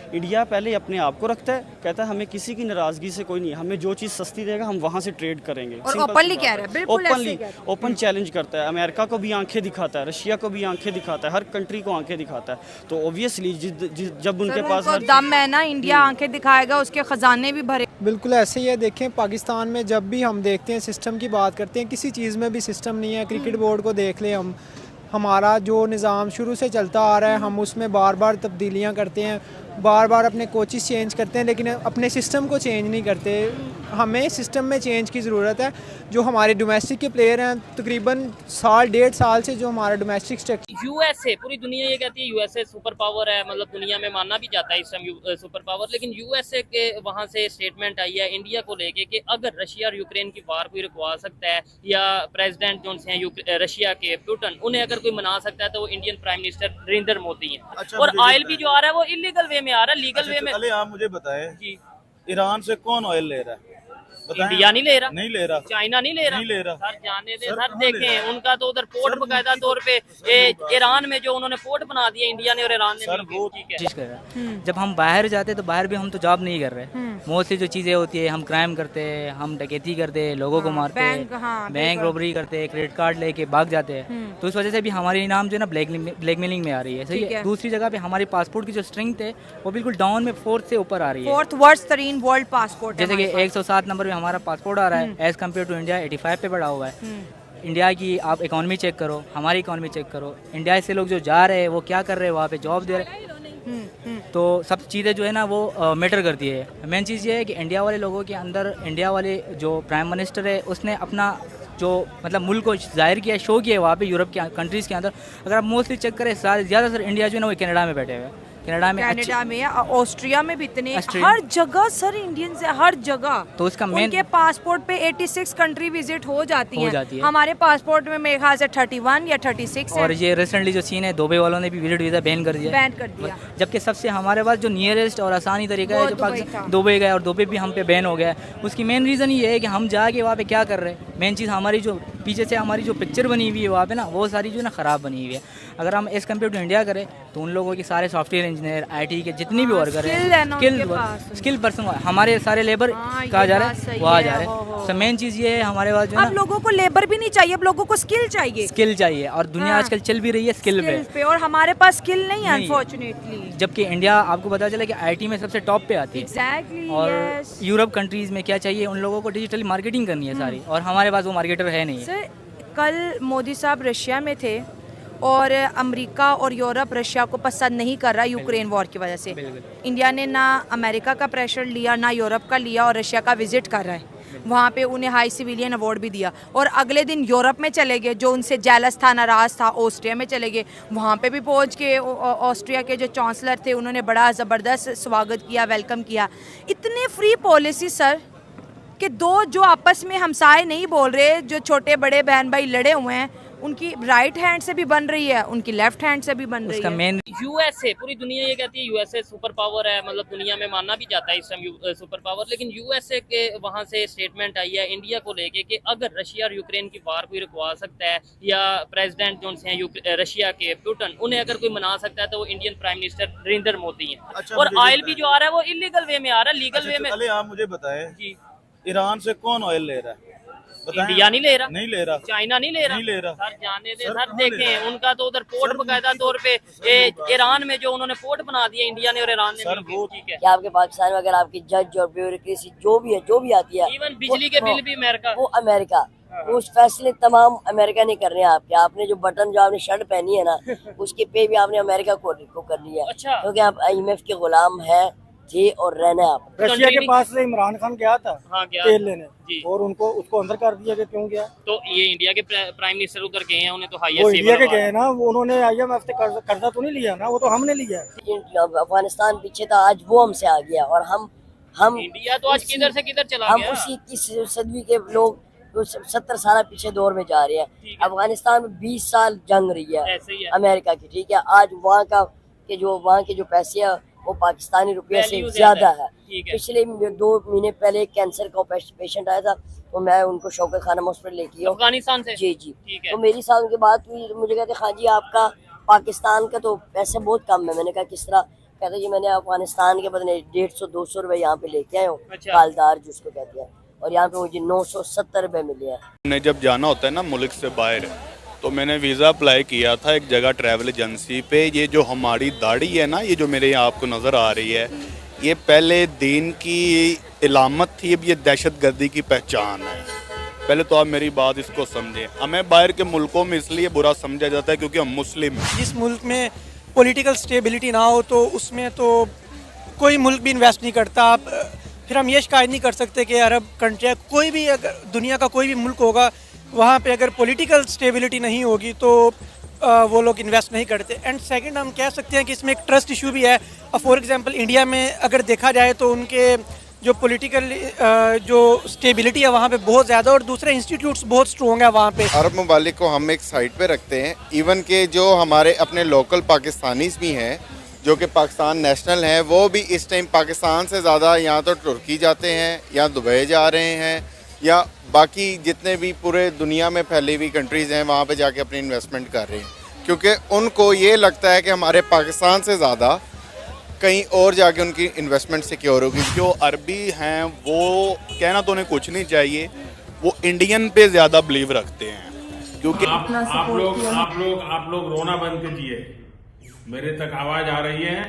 India पहले अपने आप को रखता है, कहता है हमें किसी की नाराज़गी से कोई नहीं, हमें जो चीज़ सस्ती देगा हम वहाँ से ट्रेड करेंगे। और ओपनली कह रहा है, बिल्कुल ओपनली ओपन चैलेंज करता है, अमेरिका को भी आंखें दिखाता है, रशिया को भी आंखें दिखाता है, हर कंट्री को आंखें दिखाता है। तो ऑब्वियसली जब उनके पास दम है ना, इंडिया आंखें दिखाएगा, उसके खजाने भी भरे। बिल्कुल ऐसे ही है। देखें पाकिस्तान में जब भी हम देखते हैं सिस्टम की बात करते हैं, किसी चीज़ में भी सिस्टम नहीं है। क्रिकेट बोर्ड को देख लें हम, हमारा जो निज़ाम शुरू से चलता आ रहा है, हम उसमें बार बार तब्दीलियाँ करते हैं, बार बार अपने कोचेस चेंज करते हैं, लेकिन अपने सिस्टम को चेंज नहीं करते। हमें सिस्टम में चेंज की ज़रूरत है। जो हमारे डोमेस्टिक के प्लेयर हैं, तकरीबन साल 1.5 साल से जो हमारा डोमेस्टिक स्ट्रक्चर, यूएसए, पूरी दुनिया ये कहती है यूएसए सुपर पावर है, मतलब दुनिया में माना भी जाता है इस टाइम सुपर पावर, लेकिन यूएसए के वहाँ से स्टेटमेंट आई है इंडिया को लेके कि अगर रशिया और यूक्रेन की वार कोई रुकवा सकता है, या प्रेसिडेंट जो हैं रशिया के पुतिन, उन्हें अगर कोई मना सकता है तो वो Indian prime minister Narendra Modi हैं। अच्छा, और ऑयल भी जो आ रहा है वो इलीगल वे में आ रहा है, लीगल वे में। पहले आप मुझे बताएं जी, ईरान से कौन ऑयल ले रहा है? इंडिया नहीं ले रहा, नहीं ले रहा, चाइना नहीं ले रहा, नहीं ले रहा। सर जाने दे सर, सर, कहाँ ले देखें रहा है? उनका तो उधर पोर्ट बकायदा तौर पे ईरान में जो उन्होंने पोर्ट बना दिया इंडिया ने और ईरान ने सर, मिलके, वो ठीक है। कोशिश कर रहा है। जब हम बाहर जाते हैं तो बाहर भी हम तो जॉब नहीं कर रहे। मोस्टली जो चीज़ें होती है, हम क्राइम करते हैं, हम डकैती करते हैं, लोगों को मारते हैं, बैंक रॉबरी करते हैं, क्रेडिट कार्ड लेके भाग जाते हैं। तो इस वजह से भी हमारी नाम जो है ना ब्लैकमेलिंग में आ रही है। सही है। दूसरी जगह पे हमारी पासपोर्ट की जो स्ट्रेंथ है वो बिल्कुल डाउन में 4th से ऊपर आ रही है। 4th वर्स्ट तरीन वर्ल्ड पासपोर्ट, जैसे कि 107 नंबर पे हमारा पासपोर्ट आ रहा है, एज कम्पेयर टू इंडिया 85 पे बढ़ा हुआ है। इंडिया की आप इकोनॉमी चेक करो, हमारी इकोनॉमी चेक करो, इंडिया से लोग जो जा रहे हैं वो क्या कर रहे हैं, वहाँ पे जॉब दे रहे हैं। तो सब चीज़ें जो है ना वो मैटर करती है। मेन चीज़ ये है कि इंडिया वाले लोगों के अंदर, इंडिया वाले जो प्राइम मिनिस्टर है उसने अपना जो मतलब मुल्क को जाहिर किया, शो किया है वहाँ पे यूरोप के कंट्रीज़ के अंदर। अगर आप मोस्टली चेक करें, ज़्यादातर इंडिया जो है ना वो कनाडा में बैठे हुए हैं। कनाडा में, ऑस्ट्रिया में भी इतने, हर जगह सर इंडियंस है, हर जगह। तो उसका मेन, उनके पासपोर्ट पे 86 कंट्री विजिट हो जाती है। हमारे पासपोर्ट में मेरे ख्याल से 31 या 36 है। और ये रिसेंटली जो सीन है, दुबई वालों ने भी विजिट वीज़ा बैन कर दिया। जबकि सबसे हमारे पास जो नियरेस्ट और आसानी तरीका है जो पाकिस्तान दुबई गया, और दुबई भी हम पे बैन हो गया है। उसकी मेन रीज़न ये है कि हम जाके वहाँ पे क्या कर रहे हैं। मेन चीज़ हमारी जो पीछे से हमारी जो पिक्चर बनी हुई है वहाँ पे ना, वो सारी जो है ना ख़राब बनी हुई है। अगर हम एज़ कम्पेयर टू इंडिया करें तो उन लोगों के सारे सॉफ्टवेयर इंजीनियर, IT के जितनी भी वर्कर हैं, स्किल पर्सन, हमारे सारे लेबर कहा जा रहा है वहाँ जा रहे हैं। तो मेन चीज़ ये है हमारे पास जो है अब लोगों को लेबर भी नहीं चाहिए, अब लोगों को स्किल चाहिए। स्किल चाहिए, और दुनिया आजकल चल भी रही है स्किल पे, और हमारे पास स्किल नहीं है अनफॉर्चुनेटली। जबकि इंडिया आपको पता चला कि IT में सबसे टॉप पे आती है। Exactly, और yes. यूरोप कंट्रीज़ में क्या चाहिए, उन लोगों को डिजिटली मार्केटिंग करनी है सारी, और हमारे पास वो मार्केटर है नहीं। सर कल मोदी साहब रशिया में थे और अमेरिका और यूरोप रशिया को पसंद नहीं कर रहा यूक्रेन वॉर की वजह से। इंडिया ने ना अमेरिका का प्रेशर लिया, ना यूरोप का लिया, और रशिया का विजिट कर रहा है। वहाँ पे उन्हें हाई सिविलियन अवार्ड भी दिया, और अगले दिन यूरोप में चले गए, जो उनसे जेलस था, नाराज़ था, ऑस्ट्रिया में चले गए। वहाँ पे भी पहुँच के ऑस्ट्रिया के जो चांसलर थे उन्होंने बड़ा ज़बरदस्त स्वागत किया, वेलकम किया। इतने फ्री पॉलिसी सर कि दो जो आपस में हमसाए नहीं बोल रहे, जो छोटे बड़े बहन भाई लड़े हुए हैं, उनकी राइट हैंड से भी बन रही है, उनकी लेफ्ट हैंड से भी बन रही है। मेन यूएसए, पूरी दुनिया ये कहती है यूएसए सुपर पावर है, मतलब दुनिया में माना भी जाता है इस टाइम सुपर पावर, लेकिन यूएसए के वहाँ से स्टेटमेंट आई है इंडिया को लेके कि अगर रशिया और यूक्रेन की वार कोई रुकवा सकता है, या प्रेसिडेंट जो हैं रशिया के पुतिन, उन्हें अगर कोई मना सकता है तो वो Indian prime minister Narendra Modi हैं। अच्छा, और ऑयल भी जो आ रहा है वो इलीगल वे में आ रहा है, लीगल वे में। पहले आप मुझे बताएं जी, ईरान से कौन ऑयल ले रहा है? इंडिया नहीं ले रहा, नहीं ले रहा, चाइना नहीं ले रहा, नहीं ले रहा। सर जाने दे सर, सर, कहाँ ले रहा देखें उनका तो उधर पोर्ट बकायदा तौर पे ईरान में जो उन्होंने पोर्ट बना दिया इंडिया ने और ईरान ने सर, मिलके, वो ठीक है। क्या आपके पाकिस्तान में अगर आपकी जज और ब्यूरोक्रेसी जो भी आती है, इवन बिजली के बिल भी अमेरिका, वो अमेरिका, उस फैसले तमाम अमेरिका ने करने हैं आपके। आपने जो बटन जो आपने शर्ट पहनी है ना, उसकी पे भी आपने अमेरिका को करनी है। अच्छा। क्योंकि आप IMF के गुलाम है थे और रहना है आप। रशिया के पास से इमरान खान गया था तेल लेने, और उसको अंदर कर दिया कि क्यों गया? तो ये इंडिया के प्राइम मिनिस्टर उधर गए हैं, उन्हें तो वो हाईएस्ट इंडिया के गए ना, वो उन्होंने IMF से कर्जा तो नहीं लिया ना, वो तो हमने लिया है। अफगानिस्तान पीछे था, आज वो हमसे आ गया, और हम इंडिया तो आज किधर से किधर चला हम गया। उसी 21वीं सदी के लोग 70 साल पीछे दौर में जा रहे हैं। अफगानिस्तान में 20 साल जंग रही है अमेरिका की, ठीक है। आज वहाँ के जो पैसे है वो पाकिस्तानी रुपये से ज्यादा है। पिछले 2 महीने पहले कैंसर का पेशेंट आया था, तो मैं उनको शौकत खानम हॉस्पिटल लेके गया अफगानिस्तान से। जी, तो मेरी साथ उनकी बात हुई, मुझे कहते खान जी आपका पाकिस्तान का तो पैसे बहुत कम है। मैंने कहा किस तरह? कहते जी मैंने अफगानिस्तान के बदले 150-200 रुपए यहाँ पे लेके आया हूँ, अच्छा। कालदार जिसको कहते हैं, और यहाँ पे मुझे 970 रुपए मिले हैं। मैंने जब जाना होता है ना मुल्क से बाहर, तो मैंने वीज़ा अप्लाई किया था एक जगह ट्रैवल एजेंसी पे। ये जो हमारी दाढ़ी है ना, ये जो मेरे यहाँ आपको नज़र आ रही है, ये पहले दीन की इलामत थी, अब ये दहशतगर्दी की पहचान है। पहले तो आप मेरी बात इसको समझें। हमें बाहर के मुल्कों में इसलिए बुरा समझा जाता है क्योंकि हम मुस्लिम हैं। जिस मुल्क में पॉलिटिकल स्टेबिलिटी ना हो तो उसमें तो कोई मुल्क भी इन्वेस्ट नहीं करता। आप फिर हम ये शिकायत नहीं कर सकते कि अरब कंट्री, कोई भी अगर दुनिया का कोई भी मुल्क होगा, वहाँ पे अगर पॉलिटिकल स्टेबिलिटी नहीं होगी तो वो लोग इन्वेस्ट नहीं करते। एंड सेकंड हम कह सकते हैं कि इसमें एक ट्रस्ट इशू भी है। फॉर एग्जांपल इंडिया में अगर देखा जाए तो उनके जो पॉलिटिकल जो स्टेबिलिटी है वहाँ पे बहुत ज़्यादा, और दूसरे इंस्टीट्यूट्स बहुत स्ट्रॉन्ग है वहाँ पे। अरब ममालिक को हम एक साइड पे रखते हैं, इवन के जो हमारे अपने लोकल पाकिस्तानीज भी हैं जो कि पाकिस्तान नेशनल हैं, वो भी इस टाइम पाकिस्तान से ज़्यादा या तो तुर्की जाते हैं या दुबई जा रहे हैं या बाकी जितने भी पूरे दुनिया में फैली हुई कंट्रीज़ हैं वहाँ पे जाके अपनी इन्वेस्टमेंट कर रहे हैं, क्योंकि उनको ये लगता है कि हमारे पाकिस्तान से ज़्यादा कहीं और जाके उनकी इन्वेस्टमेंट सिक्योर होगी। जो अरबी हैं वो कहना तो उन्हें कुछ नहीं चाहिए, वो इंडियन पे ज़्यादा बिलीव रखते हैं क्योंकि आप लोग रोना बंद कीजिए। मेरे तक आवाज़ आ रही है।